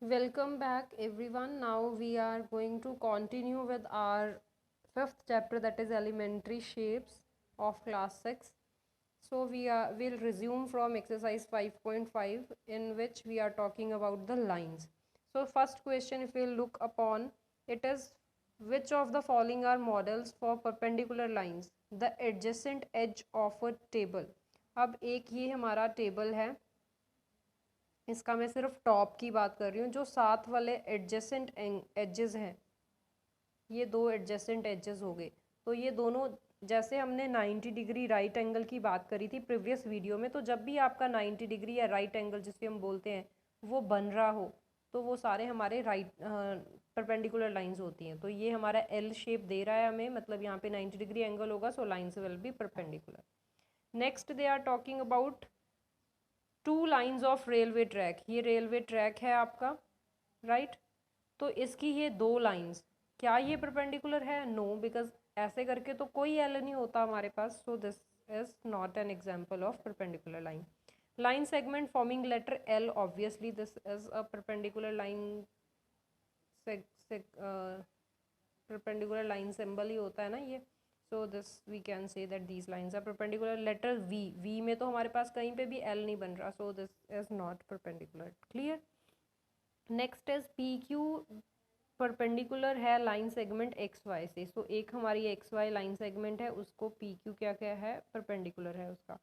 Welcome back everyone. Now we are going to continue with our fifth chapter, that is elementary shapes of class 6. So will resume from exercise 5.5 in which we are talking about the lines. So first question, if we look upon it, is which of the following are models for perpendicular lines? The adjacent edge of a table. अब एक ये हमारा table है, इसका मैं सिर्फ top की बात कर रही हूँ। जो साथ वाले एडजेसेंट एजेस हैं, ये दो एडजेसेंट एजेस हो गए, तो ये दोनों, जैसे हमने 90 डिग्री राइट एंगल की बात करी थी प्रीवियस वीडियो में, तो जब भी आपका 90 डिग्री या राइट एंगल जिसे हम बोलते हैं वो बन रहा हो, तो वो सारे हमारे राइट परपेंडिकुलर लाइंस होती हैं। तो ये हमारा एल शेप दे रहा है हमें, मतलब यहाँ पे 90 डिग्री एंगल होगा, so lines will be perpendicular. Next they are talking about two lines of railway track. ये रेलवे ट्रैक है आपका, राइट तो इसकी ये दो लाइन्स, क्या ये परपेंडिकुलर है? नो, बिकॉज ऐसे करके तो कोई एल नहीं होता हमारे पास, so this is not an example of perpendicular line. Line segment forming letter L, obviously this is a perpendicular line, perpendicular line symbol ही होता है ना ये। So this we can say that these lines are perpendicular. Letter V, V में तो हमारे पास कहीं पे भी एल नहीं बन रहा, सो this is not perpendicular. Clear. Next is P Q perpendicular है लाइन सेगमेंट एक्स वाई से। सो एक हमारी एक्स वाई लाइन सेगमेंट है, उसको पी क्यू क्या क्या है, परपेंडिकुलर है उसका।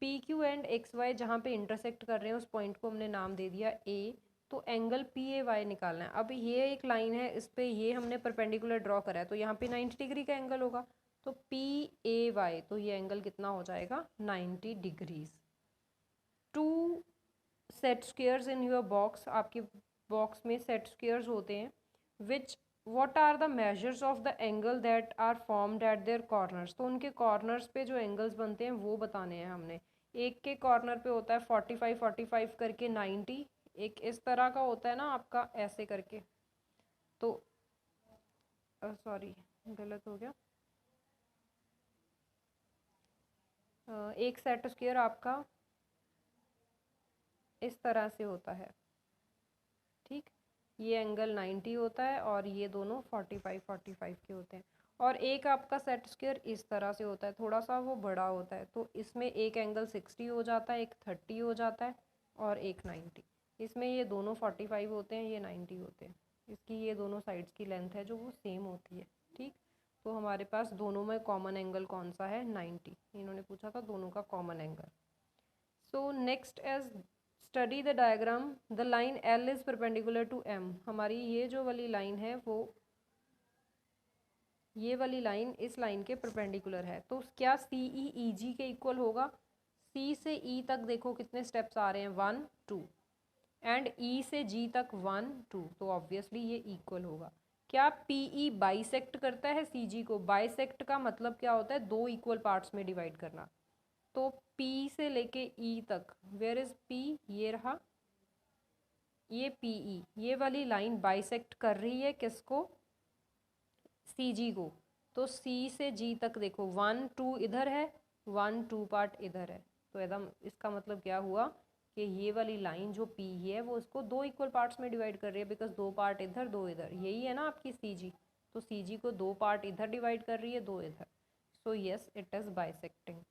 P Q and X Y जहाँ पे इंटरसेक्ट कर रहे हैं उस पॉइंट को हमने नाम दे दिया ए, तो एंगल पी ए वाई निकालना है। अब ये एक लाइन है, इस पे ये हमने परपेंडिकुलर ड्रॉ करा है, तो यहाँ पे 90 डिग्री का एंगल होगा, तो पी ए वाई, तो ये एंगल कितना हो जाएगा, 90 degrees. Two set squares in your box, आपके बॉक्स में सेट स्क्वेयर्स होते हैं, which what are the measures of the angle that are formed at their corners. तो उनके कॉर्नर्स पे जो एंगल्स बनते हैं वो बताने हैं हमने। एक के कॉर्नर पे होता है 45 45 करके 90, एक इस तरह का होता है ना आपका ऐसे करके, तो सॉरी गलत हो गया, एक सेट स्क्वेयर आपका इस तरह से होता है, ठीक, ये एंगल 90 होता है और ये दोनों 45 45 के होते हैं। और एक आपका सेट स्क्वायर इस तरह से होता है, थोड़ा सा वो बड़ा होता है, तो इसमें एक एंगल 60 हो जाता है, एक 30 हो जाता है और एक 90। इसमें ये दोनों 45 होते हैं, ये 90 होते हैं। इसकी ये दोनों साइड्स की लेंथ है जो वो सेम होती है, ठीक। तो हमारे पास दोनों में कॉमन एंगल कौन सा है, 90। इन्होंने पूछा था दोनों का common angle. So next as study the diagram, the line L is perpendicular to M. हमारी ये जो वाली लाइन है वो, ये वाली लाइन इस लाइन के परपेंडिकुलर है, तो क्या सी ई ई जी के इक्वल होगा? सी से ई तक देखो कितने स्टेप्स आ रहे हैं, 1 2, एंड ई से जी तक 1 2, तो ऑब्वियसली ये इक्वल होगा। क्या पी ई बाइसेक्ट करता है सी जी को? बाइसेक्ट का मतलब क्या होता है, दो इक्वल पार्ट्स में डिवाइड करना। तो P से लेके E तक, वेयर इज P, ये रहा, ये PE, ये वाली लाइन बाइसेक्ट कर रही है किसको, CG को। तो C से G तक देखो 1 2 इधर है, 1 2 पार्ट इधर है, तो एकदम इसका मतलब क्या हुआ कि ये वाली लाइन जो P है वो इसको दो इक्वल पार्ट्स में डिवाइड कर रही है, बिकॉज दो पार्ट इधर दो इधर, यही है ना आपकी CG। तो CG को दो पार्ट इधर डिवाइड कर रही है, दो इधर, so yes it is bisecting.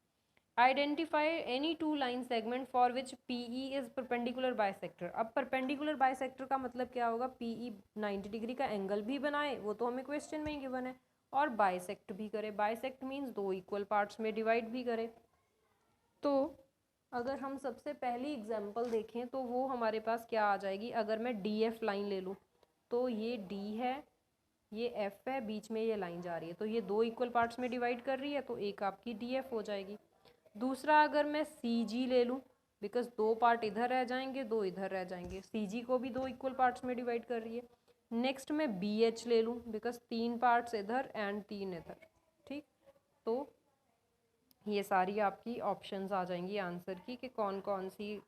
Identify any two line segment for which PE is perpendicular bisector। अब perpendicular bisector का मतलब क्या होगा, PE 90 डिग्री का एंगल भी बनाए, वो तो हमें क्वेश्चन में ही गिवन है, और बाइसेक्ट भी करे। बाइसेक्ट मीन्स दो इक्वल पार्ट्स में डिवाइड भी करे। तो अगर हम सबसे पहली एग्जांपल देखें तो वो हमारे पास क्या आ जाएगी, अगर मैं DF लाइन ले लूँ, तो ये D है, ये F है, बीच में ये लाइन जा रही है, तो ये दो इक्वल पार्ट्स में डिवाइड कर रही है, तो एक आपकी DF हो जाएगी। दूसरा अगर मैं सी जी ले लूँ, बिकॉज दो पार्ट इधर रह जाएंगे, दो इधर रह जाएंगे, सी जी को भी दो इक्वल पार्ट्स में डिवाइड कर रही है। नेक्स्ट मैं बी एच ले लूँ, बिकॉज तीन पार्ट्स इधर एंड तीन इधर, ठीक। तो ये सारी आपकी ऑप्शंस आ जाएंगी आंसर की कि कौन कौन सी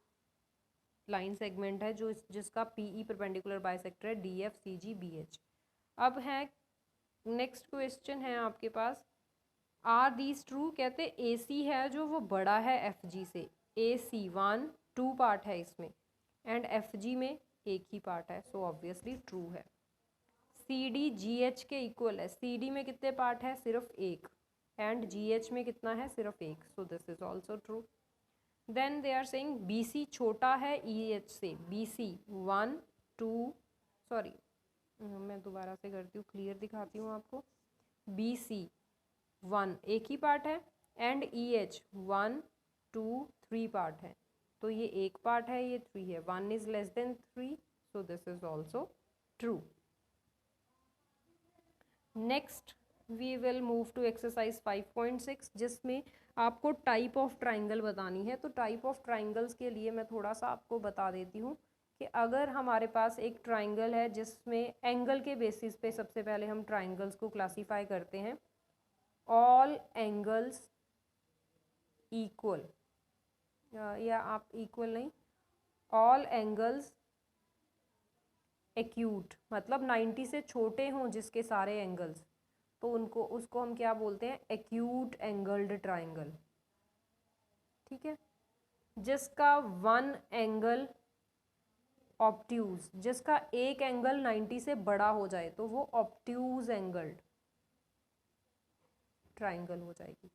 लाइन सेगमेंट है जो जिसका पीई परपेंडिकुलर बाइसेक्टर है, D F C G B H. अब है नेक्स्ट क्वेश्चन है आपके पास, आर दीज ट्रू, कहते ए सी है जो वो बड़ा है एफ जी से, ए सी 1 2 पार्ट है इसमें, एंड एफ जी में एक ही पार्ट है, सो ऑब्वियसली ट्रू है। सी डी जी एच के इक्वल है, सी डी में कितने पार्ट है, सिर्फ एक, एंड जी एच में कितना है, सिर्फ एक, so this is also true. Then they are saying B C छोटा है ई एच से, बी सी 1 2 सॉरी मैं दोबारा से करती हूँ, क्लियर दिखाती हूँ आपको। बी सी 1 एक ही पार्ट है, एंड ई एच 1 2 3 पार्ट है, तो ये एक पार्ट है, ये 3 है, 1 is less than 3, so this is also true. Next we will move to exercise 5.6 जिसमें आपको टाइप ऑफ ट्राइंगल बतानी है। तो टाइप ऑफ ट्राइंगल्स के लिए मैं थोड़ा सा आपको बता देती हूँ कि अगर हमारे पास एक ट्राइंगल है जिसमें एंगल के बेसिस पे सबसे पहले हम ट्राइंगल्स को क्लासीफाई करते हैं, ऑल एंगल्स इक्वल, या आप इक्वल नहीं, ऑल एंगल्स एक्यूट, मतलब 90 से छोटे हों जिसके सारे एंगल्स, तो उसको हम क्या बोलते हैं, एक्यूट एंगल्ड ट्राइंगल। ठीक है, जिसका वन एंगल ऑब्ट्यूज, जिसका एक एंगल 90 से बड़ा हो जाए तो वो ऑब्ट्यूज एंगल्ड ट्राइंगल हो जाएगी।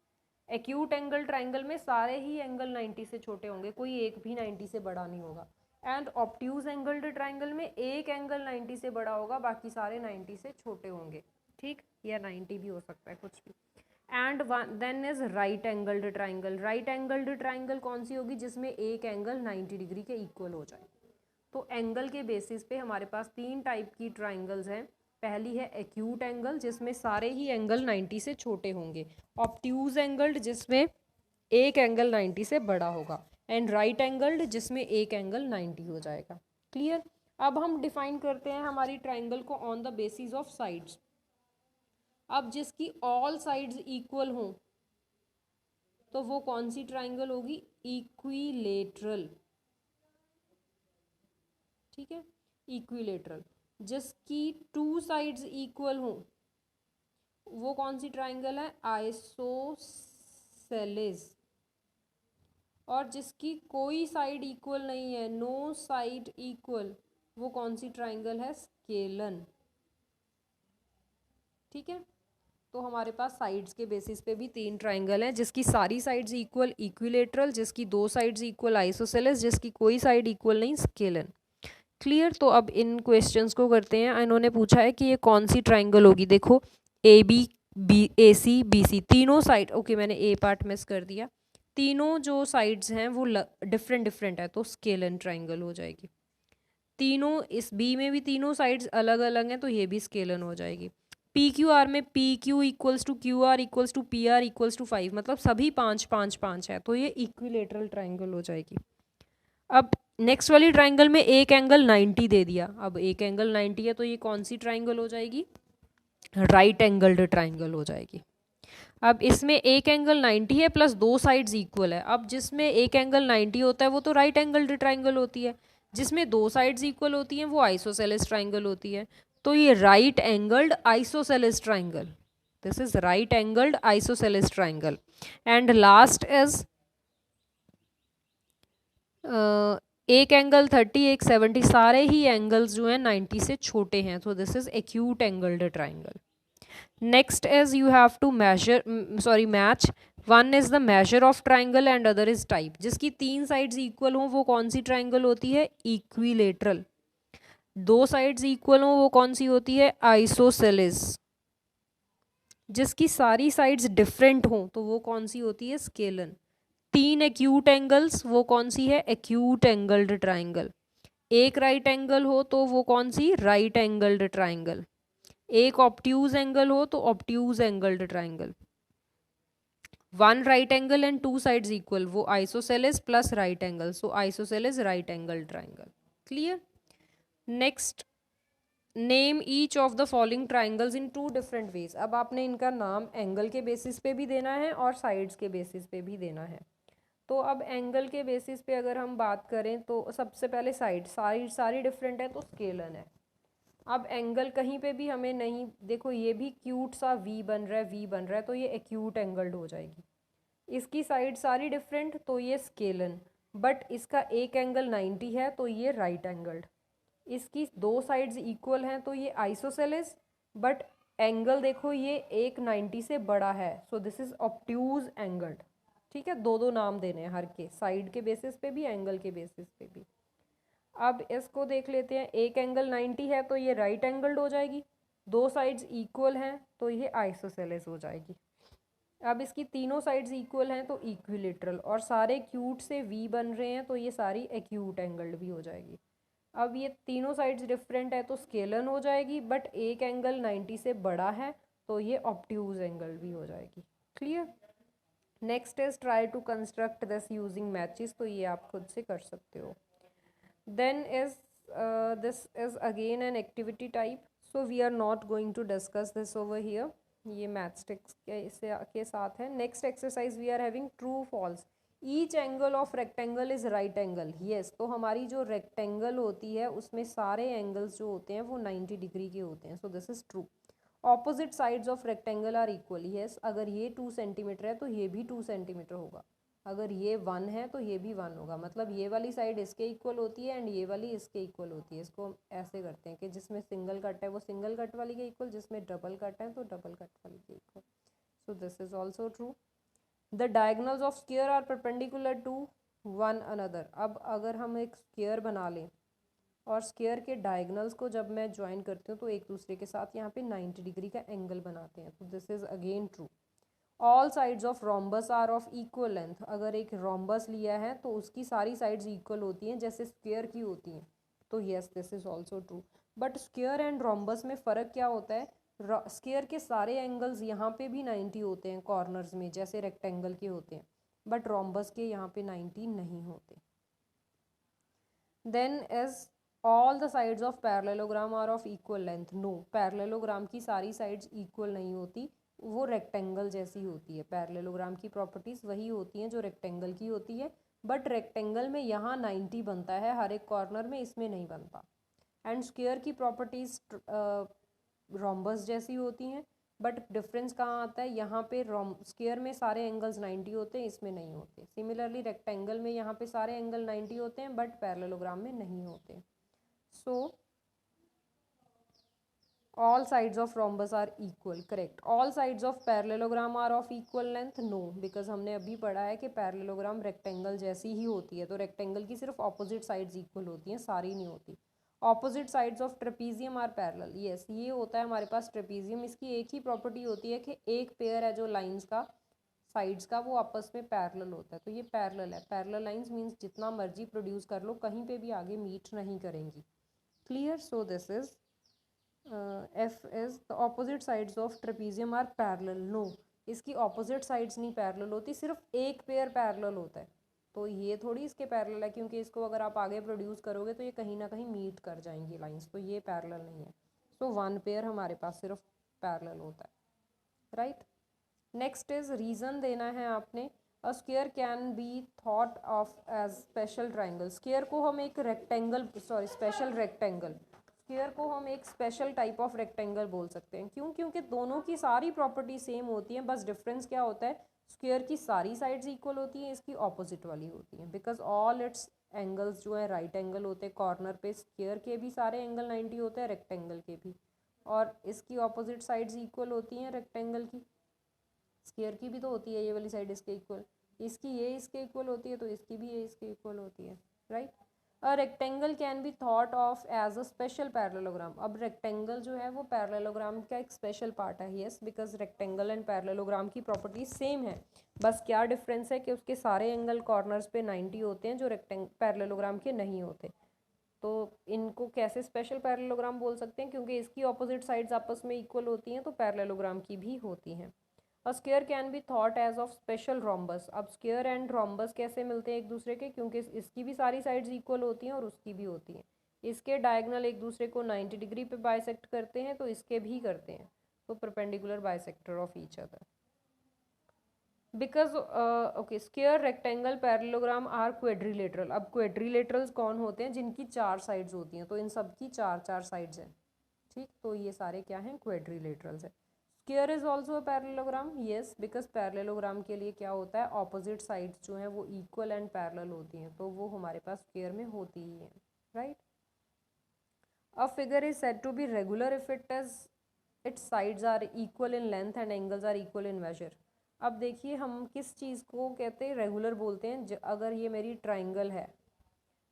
एक्यूट एंगल ट्राइंगल में सारे ही एंगल 90 से छोटे होंगे, कोई एक भी 90 से बड़ा नहीं होगा। एंड ऑब्ट्यूज एंगल्ड ट्राइंगल में एक एंगल 90 से बड़ा होगा, बाकी सारे 90 से छोटे होंगे। ठीक, या 90 भी हो सकता है, कुछ भी। And then is right angled triangle. Right angled triangle कौन सी होगी, जिसमें एक एंगल 90 डिग्री के इक्वल हो जाए। तो एंगल के बेसिस पे हमारे पास तीन टाइप की ट्राइंगल्स हैं। पहली है एक्यूट एंगल, जिसमें सारे ही एंगल 90 से छोटे होंगे। ऑब्ट्यूज एंगल्ड, जिसमें एक एंगल 90 से बड़ा होगा। एंड राइट एंगल्ड, जिसमें एक एंगल 90 हो जाएगा। क्लियर। अब हम डिफाइन करते हैं हमारी ट्राइंगल को on the basis of sides. अब जिसकी ऑल साइड्स इक्वल हों तो वो कौन सी ट्राइंगल होगी, इक्विलेटरल। ठीक है, इक्विलेटरल। जिसकी टू साइड्स इक्वल हों वो कौन सी ट्राइंगल है, आइसोसेलेस। और जिसकी कोई साइड इक्वल नहीं है, नो साइड इक्वल, वो कौन सी ट्राइंगल है, स्केलन। ठीक है, तो हमारे पास साइड्स के बेसिस पे भी तीन ट्राइंगल हैं, जिसकी सारी साइड्स इक्वल इक्विलेटरल, जिसकी दो साइड्स इक्वल आइसोसेलेस, जिसकी कोई साइड इक्वल नहीं स्केलन। क्लियर। तो अब इन क्वेश्चंस को करते हैं। इन्होंने पूछा है कि ये कौन सी ट्राइंगल होगी। देखो A B A C B C तीनों साइड, ओके मैंने ए पार्ट मिस कर दिया, तीनों जो साइड्स हैं वो डिफरेंट डिफरेंट है, तो स्केलन ट्राइंगल हो जाएगी। तीनों, इस बी में भी तीनों साइड्स अलग अलग हैं, तो ये भी स्केलन हो जाएगी। पी क्यू आर में P Q equals to Q R equals to P R equals to 5, मतलब सभी 5 5 5 है, तो ये इक्विलेटरल ट्राइंगल हो जाएगी। अब नेक्स्ट वाली ट्राइंगल में एक एंगल 90 दे दिया, अब एक एंगल 90 है तो ये कौन सी ट्राइंगल हो जाएगी, राइट एंगल्ड ट्राइंगल हो जाएगी। अब इसमें एक एंगल 90 है प्लस दो साइड्स इक्वल है। अब जिसमें एक एंगल 90 होता है वो तो राइट एंगल्ड ट्राइंगल होती है, जिसमें दो साइड्स इक्वल होती हैं वो आइसोसेलेस ट्राइंगल होती है। तो ये right angled isosceles triangle, this is right angled isosceles triangle. And last is एक एंगल 30, एक 70, सारे ही एंगल्स जो हैं 90 से छोटे हैं, तो this is acute angled triangle. Next is you have to match, one is the measure of triangle and other is type. जिसकी तीन साइड्स इक्वल हों वो कौन सी ट्राइंगल होती है, इक्विलेटरल। दो साइड्स इक्वल हों वो कौन सी होती है, आइसोसेलेस। जिसकी सारी साइड्स डिफरेंट हों तो वो कौन सी होती है, स्केलन। तीन एक्यूट एंगल्स, वो कौन सी है, एक्यूट एंगल्ड ट्राइंगल। एक राइट एंगल हो तो वो कौन सी, राइट एंगल्ड ट्राइंगल। एक ऑब्ट्यूज एंगल हो तो obtuse angled triangle. One right angle and two sides equal, वो isosceles plus right angle, so isosceles right angle triangle. Clear. Next, name each of the following triangles in two different ways. अब आपने इनका नाम angle के basis पे भी देना है और साइड्स के बेसिस पे भी देना है। तो अब एंगल के बेसिस पे अगर हम बात करें तो सबसे पहले साइड सारी डिफरेंट है तो स्केलन है। अब एंगल कहीं पे भी हमें नहीं, देखो ये भी क्यूट सा वी बन रहा है, वी बन रहा है, तो ये एक्यूट एंगल्ड हो जाएगी। इसकी साइड सारी डिफरेंट तो ये स्केलन, बट इसका एक एंगल 90 है तो ये राइट एंगल्ड। इसकी दो साइड्स इक्वल हैं तो ये आइसोसेलेस, बट एंगल देखो ये एक 90 से बड़ा है, सो दिस इज ऑब्ट्यूज एंगल्ड। ठीक है, दो दो नाम देने हैं हर के, साइड के बेसिस पे भी, एंगल के बेसिस पे भी। अब इसको देख लेते हैं, एक एंगल 90 है तो ये राइट एंगल्ड हो जाएगी, दो साइड्स इक्वल हैं तो ये आइसोसेलेस हो जाएगी। अब इसकी तीनों साइड्स इक्वल हैं तो इक्विलेटरल, और सारे क्यूट से वी बन रहे हैं तो ये सारी एक्यूट एंगल्ड भी हो जाएगी। अब ये तीनों साइड्स डिफरेंट है तो स्केलन हो जाएगी, बट एक एंगल 90 से बड़ा है तो ये ऑब्ट्यूज एंगल भी हो जाएगी। Clear. Next is try to construct this using matches, तो ये आप खुद से कर सकते हो। Then is this is again an activity type, so we are not going to discuss this over here, ये मैथ्सटिक्स के साथ है। Next exercise we are having true false. Each angle of rectangle is right angle. Yes, तो हमारी जो rectangle होती है उसमें सारे एंगल्स जो होते हैं वो 90 डिग्री के होते हैं, so this is true. Opposite sides of rectangle are equal. Yes, अगर ये 2 सेंटीमीटर है तो ये भी 2 सेंटीमीटर होगा, अगर ये 1 है तो ये भी 1 होगा, मतलब ये वाली साइड इसके इक्वल होती है एंड ये वाली इसके इक्वल होती है। इसको हम ऐसे करते हैं कि जिसमें सिंगल कट है वो सिंगल कट वाली के इक्वल, जिसमें डबल कट है तो डबल कट वाली के इक्वल। So this is also true. The diagonals of square are perpendicular to one another. अब अगर हम एक स्क्वायर बना लें और स्क्वायर के डायगनल्स को जब मैं ज्वाइन करती हूँ तो एक दूसरे के साथ यहाँ पे 90 डिग्री का एंगल बनाते हैं, तो this is again true. All sides of rhombus are of equal length. अगर एक रोम्बस लिया है तो उसकी सारी साइड्स इक्वल होती हैं जैसे स्क्वायर की होती हैं, तो yes this is also true. But square and rhombus में फ़र्क क्या होता है, स्क्वायर के सारे एंगल्स यहाँ पे भी 90 होते हैं कॉर्नर्स में जैसे रेक्टेंगल के होते हैं, बट रोम्बस के यहाँ पे 90 नहीं होते। Then as all the sides of parallelogram are of equal length. No, parallelogram की सारी साइड्स इक्वल नहीं होती, वो रेक्टेंगल जैसी होती है। पैरेललोग्राम की प्रॉपर्टीज़ वही होती हैं जो रेक्टेंगल की होती है, बट रेक्टेंगल में यहाँ 90 बनता है हर एक कॉर्नर में, इसमें नहीं बनता। एंड स्क्वायर की प्रॉपर्टीज़ रोम्बस जैसी होती हैं, बट डिफरेंस कहाँ आता है, यहाँ पे स्क्वायर में सारे एंगल्स 90 होते हैं, इसमें नहीं होते। सिमिलरली रेक्टेंगल में यहाँ पे सारे एंगल 90 होते हैं बट पैरेललोग्राम में नहीं होते। सो all sides of rhombus are equal, correct. all sides of parallelogram are of equal length, no, because हमने अभी पढ़ा है कि पैरेललोग्राम रेक्टेंगल जैसी ही होती है, तो रेक्टेंगल की सिर्फ ऑपोजिट साइड्स इक्वल होती हैं, सारी नहीं होती। Opposite sides of trapezium are parallel. Yes, ये होता है हमारे पास ट्रेपीजियम, इसकी एक ही प्रॉपर्टी होती है कि एक पेयर है जो लाइंस का साइड्स का वो आपस में पैरेलल होता है, तो ये पैरेलल है। पैरेलल लाइंस मीन्स जितना मर्जी प्रोड्यूस कर लो कहीं पे भी आगे मीट नहीं करेंगी। Clear. So this is F is the opposite sides of trapezium are parallel. No, इसकी opposite sides नहीं parallel होती, सिर्फ एक पेयर parallel होता है, तो ये थोड़ी इसके parallel है, क्योंकि इसको अगर आप आगे प्रोड्यूस करोगे तो ये कहीं ना कहीं मीट कर जाएंगी लाइंस, तो ये parallel नहीं है। सो वन पेयर हमारे पास सिर्फ parallel होता है, राइट। नेक्स्ट इज रीज़न देना है आपने। A square can be thought of as special triangle. Square को हम एक rectangle, sorry special rectangle, square को हम एक स्पेशल टाइप ऑफ रेक्टेंगल बोल सकते हैं। क्यों? क्योंकि दोनों की सारी प्रॉपर्टी सेम होती हैं, बस डिफरेंस क्या होता है, स्क्वायर की सारी साइड्स इक्वल होती हैं, इसकी ऑपोजिट वाली होती हैं, बिकॉज ऑल इट्स एंगल्स जो है राइट एंगल होते हैं कॉर्नर पे। स्क्वायर के भी सारे एंगल 90 होते हैं, रेक्टेंगल के भी, और इसकी ऑपोजिट साइड्स इक्वल होती हैं रेक्टेंगल की। स्क्वायर की भी तो होती है ये वाली साइड इसके इक्वल, इसकी ये इसके इक्वल होती है तो इसकी भी ये इसके इक्वल होती है, right. A rectangle can be thought of as a special parallelogram. अब रेक्टेंगल जो है वो पैरेललोग्राम का एक स्पेशल पार्ट है, yes, because rectangle and parallelogram की प्रॉपर्टीज सेम है, बस क्या डिफरेंस है कि उसके सारे एंगल कॉर्नर्स पे 90 होते हैं जो पैरेललोग्राम के नहीं होते। तो इनको कैसे स्पेशल पैरेललोग्राम बोल सकते हैं, क्योंकि इसकी ऑपोजिट साइड्स आपस में इक्वल होती हैं, तो पैरेललोग्राम की भी होती हैं। A square can be thought as of special rhombus. अब स्क्वायर एंड रोम्बस कैसे मिलते हैं एक दूसरे के, क्योंकि इसकी भी सारी साइड्स इक्वल होती हैं और उसकी भी होती हैं। इसके डायगोनल एक दूसरे को 90 डिग्री पे बाइसेक्ट करते हैं, तो इसके भी करते हैं, तो perpendicular bisector of each other. Because okay, square rectangle parallelogram are quadrilateral. अब क्वेड्रिलेटरल्स कौन होते हैं, जिनकी 4 साइड्स होती हैं, तो इन सब की 4 साइड्स हैं, ठीक, तो ये सारे क्या हैं, क्वेड्रिलेटरल्स हैं। Square is also parallelogram, yes, because parallelogram के लिए क्या होता है, ऑपोजिट साइड्स जो हैं वो इक्वल एंड पैरेलल होती हैं, तो वो हमारे पास स्क्वायर में होती ही हैं, right. A figure is said to be regular if its sides are equal in length and angles are equal in measure. अब देखिए हम किस चीज़ को कहते हैं रेगुलर बोलते हैं। अगर ये मेरी ट्राइंगल है,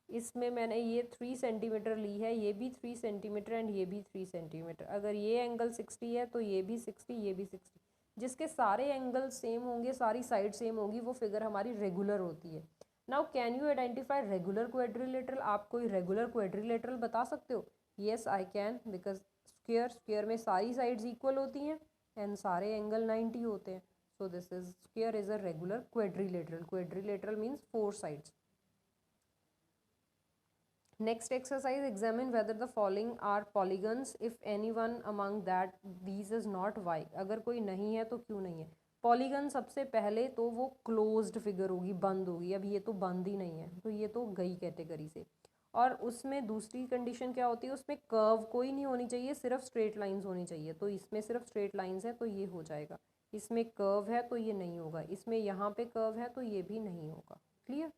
इसमें मैंने ये 3 सेंटीमीटर ली है, ये भी 3 सेंटीमीटर एंड ये भी 3 सेंटीमीटर। अगर ये एंगल 60 है तो ये भी 60, ये भी 60। जिसके सारे एंगल सेम होंगे, सारी साइड सेम होंगी, वो फिगर हमारी रेगुलर होती है। Now can you identify regular quadrilateral? आप कोई रेगुलर क्वाड्रिलेटरल बता सकते हो? Yes I can, because square में सारी साइड्स इक्वल होती हैं एंड सारे एंगल 90 होते हैं। So this is square is a regular quadrilateral. Quadrilateral means 4 sides. Next exercise, examine whether the following are polygons if any one among that these is not y. अगर कोई नहीं है तो क्यों नहीं है? पॉलीगन सबसे पहले तो वो क्लोज्ड फिगर होगी, बंद होगी। अब ये तो बंद ही नहीं है, तो ये तो गई कैटेगरी से। और उसमें दूसरी कंडीशन क्या होती है, उसमें कर्व कोई नहीं होनी चाहिए, सिर्फ स्ट्रेट लाइंस होनी चाहिए। तो इसमें सिर्फ स्ट्रेट लाइंस है तो ये हो जाएगा। इसमें कर्व है तो ये नहीं होगा, इसमें यहाँ पे कर्व है तो ये भी नहीं होगा। क्लियर?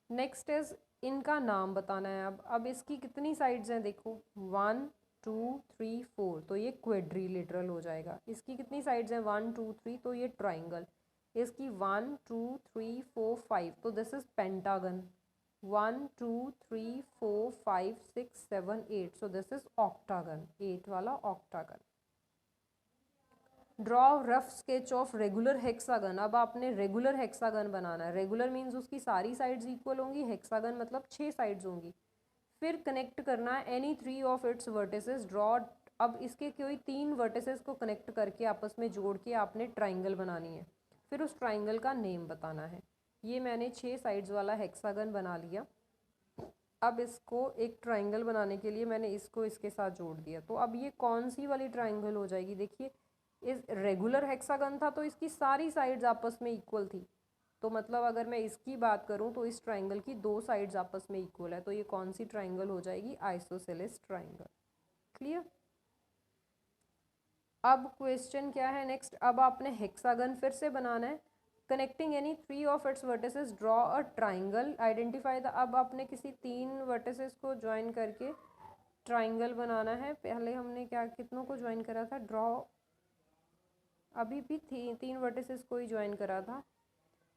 नेक्स्ट इज इनका नाम बताना है। अब इसकी कितनी साइड्स हैं देखो, 1 2 3 4, तो ये क्वाड्रिलेटरल हो जाएगा। इसकी कितनी साइड्स हैं, 1 2 3, तो ये ट्राइंगल। इसकी 1 2 3 4 5, तो this is pentagon. 1 2 3 4 5 6 7 8, so this is octagon, 8 वाला octagon. Draw rough sketch of regular hexagon. अब आपने रेगुलर हेक्सागन बनाना है। रेगुलर मीन्स उसकी सारी साइड्स इक्वल होंगी, हेक्सागन मतलब 6 साइड्स होंगी। फिर कनेक्ट करना है any 3 of its vertices. Draw, अब इसके कोई 3 वर्टिसेस को कनेक्ट करके आपस में जोड़ के आपने ट्राइंगल बनानी है। फिर उस ट्राइंगल का नेम बताना है। ये मैंने 6 साइड्स वाला हेक्सागन बना लिया। अब इसको एक ट्राइंगल बनाने के लिए मैंने इसको इसके साथ जोड़ दिया। तो अब ये कौन सी वाली ट्राइंगल हो जाएगी? देखिए, इस रेगुलर हेक्सागन था तो इसकी सारी साइड्स आपस में इक्वल थी। तो मतलब अगर मैं इसकी बात करूं तो इस ट्राइंगल की 2 साइड्स आपस में इक्वल है। तो ये कौन सी ट्राइंगल हो जाएगी? Isosceles triangle. क्लियर? अब क्वेश्चन क्या है नेक्स्ट, अब आपने हेक्सागन फिर से बनाना है। Connecting any 3 of its vertices draw a triangle, identify the. अब आपने किसी 3 वर्टिसेस को ज्वाइन करके ट्राइंगल बनाना है। पहले हमने क्या कितनों को ज्वाइन करा था? ड्रॉ, अभी भी 3 वर्टिसेस को ही ज्वाइन करा था,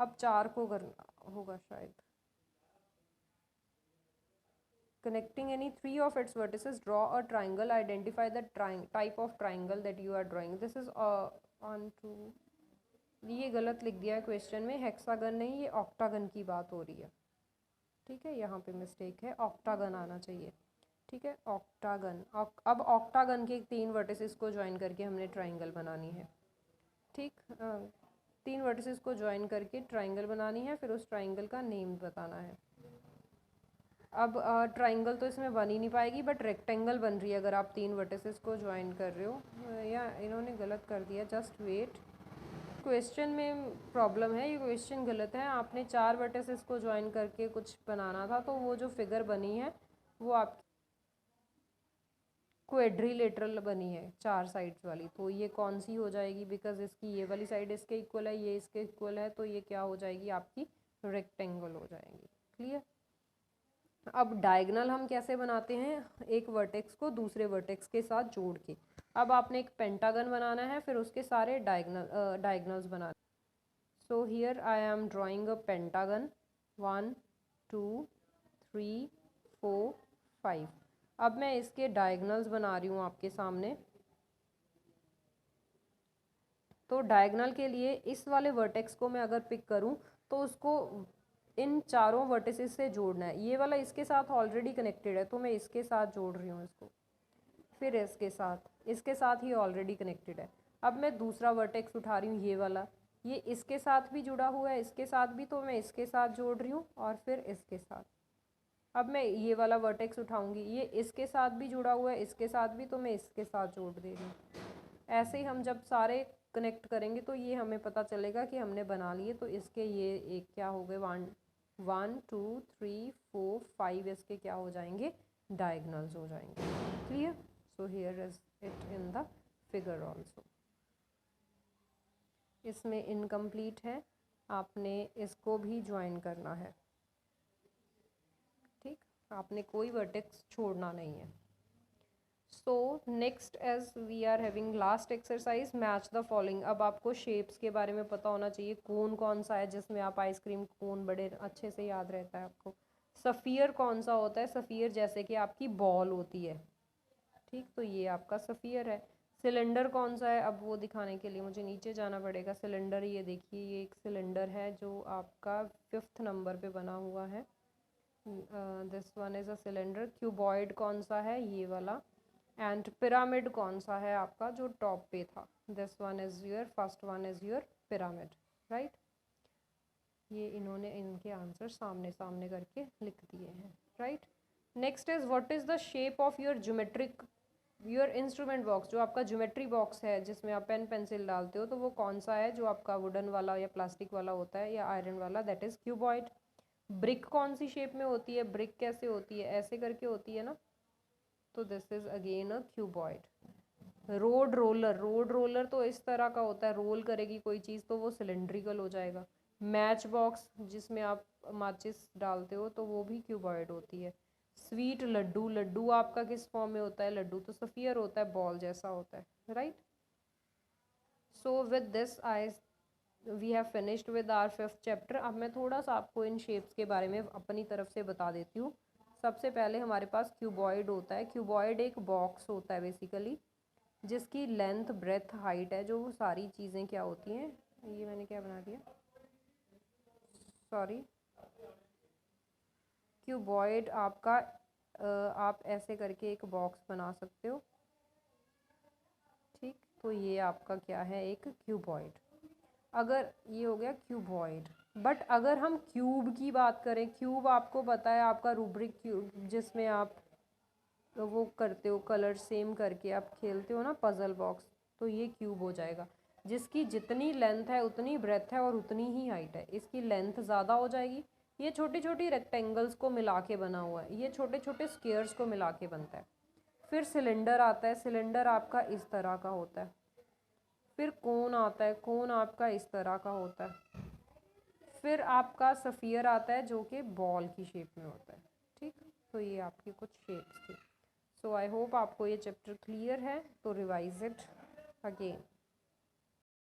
अब 4 को करना होगा शायद। Connecting any 3 of its vertices draw a triangle, identify the type of triangle that you are drawing. This is 1 2, ये गलत लिख दिया है क्वेश्चन में, हेक्सागन नहीं, ये ऑक्टागन की बात हो रही है। ठीक है, यहाँ पे मिस्टेक है, ऑक्टागन आना चाहिए। ठीक है, ऑक्टागन। अब ऑक्टागन के 3 वर्टिसेस को ज्वाइन करके हमने ट्राइंगल बनानी है। ठीक, 3 वर्टिसेस को ज्वाइन करके ट्राइंगल बनानी है। फिर उस ट्राइंगल का नेम बताना है। अब ट्राइंगल तो इसमें बन ही नहीं पाएगी, बट रेक्टेंगल बन रही है अगर आप 3 वर्टिसेस को ज्वाइन कर रहे हो। या इन्होंने गलत कर दिया, जस्ट वेट, क्वेश्चन में प्रॉब्लम है, ये क्वेश्चन गलत है। आपने 4 वर्टिसेस को ज्वाइन करके कुछ बनाना था, तो वो जो फिगर बनी है वो आपकी क्वाड्रिलेटरल बनी है, 4 साइड्स वाली। तो ये कौन सी हो जाएगी? बिकॉज इसकी ये वाली साइड इसके इक्वल है, ये इसके इक्वल है, तो ये क्या हो जाएगी? आपकी रेक्टेंगल हो जाएंगी। क्लियर? अब डायगनल हम कैसे बनाते हैं? एक वर्टेक्स को दूसरे वर्टेक्स के साथ जोड़ के। अब आपने एक पेंटागन बनाना है, फिर उसके सारे डायगनल्स बनाने। So here I am drawing a pentagon, 1 2 3 4 5। अब मैं इसके डायगनल्स बना रही हूँ आपके सामने। तो डायगनल के लिए इस वाले वर्टेक्स को मैं अगर पिक करूँ तो उसको इन चारों वर्टिसेस से जोड़ना है। ये वाला इसके साथ ऑलरेडी कनेक्टेड है, तो मैं इसके साथ जोड़ रही हूँ इसको। फिर इसके साथ ही ऑलरेडी कनेक्टेड है। अब मैं दूसरा वर्टेक्स उठा रही हूँ, ये वाला, ये इसके साथ भी जुड़ा हुआ है, इसके साथ भी, तो मैं इसके साथ जोड़ रही हूँ और फिर इसके साथ। अब मैं ये वाला वर्टेक्स उठाऊंगी, ये इसके साथ भी जुड़ा हुआ है, इसके साथ भी, तो मैं इसके साथ जोड़ दे रही हूँ। ऐसे ही हम जब सारे कनेक्ट करेंगे तो ये हमें पता चलेगा कि हमने बना लिए। तो इसके ये एक क्या हो गए, 1 2 3 4 5, इसके क्या हो जाएंगे? डायगनल्स हो जाएंगे। Clear? So here is it in the figure also. इसमें इनकम्प्लीट है, आपने इसको भी ज्वाइन करना है। ठीक, आपने कोई वर्टेक्स छोड़ना नहीं है। So next as we are having last exercise, match the following. अब आपको शेप्स के बारे में पता होना चाहिए, कोन कौन सा है जिसमें आप आइसक्रीम कोन बड़े अच्छे से याद रहता है आपको। सफ़ियर कौन सा होता है, सफ़ियर जैसे कि आपकी बॉल होती है, ठीक, तो ये आपका सफ़ियर है। सिलेंडर कौन सा है, अब वो दिखाने के लिए मुझे नीचे जाना पड़ेगा। सिलेंडर ये देखिए, ये एक सिलेंडर है जो आपका 5th नंबर पे बना हुआ है। This one is a cylinder. Cuboid कौन सा है, ये वाला। एंड पिरामिड कौन सा है आपका, जो टॉप पे था। This one is your, first one is your pyramid, right. ये इन्होंने इनके आंसर सामने सामने करके लिख दिए हैं, right. Next is what is the shape of your geometric, your instrument box. जो आपका ज्योमेट्री बॉक्स है जिसमें आप पेन पेंसिल डालते हो, तो वो कौन सा है, जो आपका वुडन वाला या प्लास्टिक वाला होता है या आयरन वाला, दैट इज़ क्यूबॉइड। ब्रिक कौन सी शेप में होती है, ब्रिक कैसे होती है, ऐसे करके होती है ना, तो this is again a cuboid. Road roller, road roller तो इस तरह का होता है, रोल करेगी कोई चीज़ तो वो सिलेंड्रिकल हो जाएगा। मैच बॉक्स जिसमें आप माचिस डालते हो, तो वो भी क्यूबॉइड होती है। स्वीट लड्डू, लड्डू आपका किस फॉर्म में होता है, लड्डू तो सफियर होता है, बॉल जैसा होता है, right. So with this I we have finished with our 5th chapter. अब मैं थोड़ा सा आपको इन शेप्स के बारे में अपनी तरफ से बता देती हूँ। सबसे पहले हमारे पास क्यूबॉइड होता है। क्यूबॉइड एक बॉक्स होता है बेसिकली, जिसकी लेंथ, ब्रेथ, हाइट है, जो वो सारी चीज़ें क्या होती हैं, ये मैंने क्या बना दिया, सॉरी। क्यूबॉइड आपका आप ऐसे करके एक बॉक्स बना सकते हो, ठीक, तो ये आपका क्या है, एक क्यूबॉइड। अगर ये हो गया क्यूबॉइड, बट अगर हम क्यूब की बात करें, क्यूब आपको पता है आपका रूब्रिक क्यूब, जिसमें आप वो करते हो कलर सेम करके आप खेलते हो ना, पजल बॉक्स, तो ये क्यूब हो जाएगा, जिसकी जितनी लेंथ है उतनी ब्रेथ है और उतनी ही हाइट है। इसकी लेंथ ज़्यादा हो जाएगी। ये छोटी छोटी रेक्टेंगल्स को मिला के बना हुआ है, ये छोटे छोटे स्क्वेयर्स को मिला के बनता है। फिर सिलेंडर आता है, सिलेंडर आपका इस तरह का होता है। फिर कोन आता है, कोन आपका इस तरह का होता है। फिर आपका सफ़ियर आता है जो कि बॉल की शेप में होता है, ठीक। तो ये आपकी कुछ शेप्स थी। सो आई होप आपको ये चैप्टर क्लियर है, तो रिवाइज इट अगेन।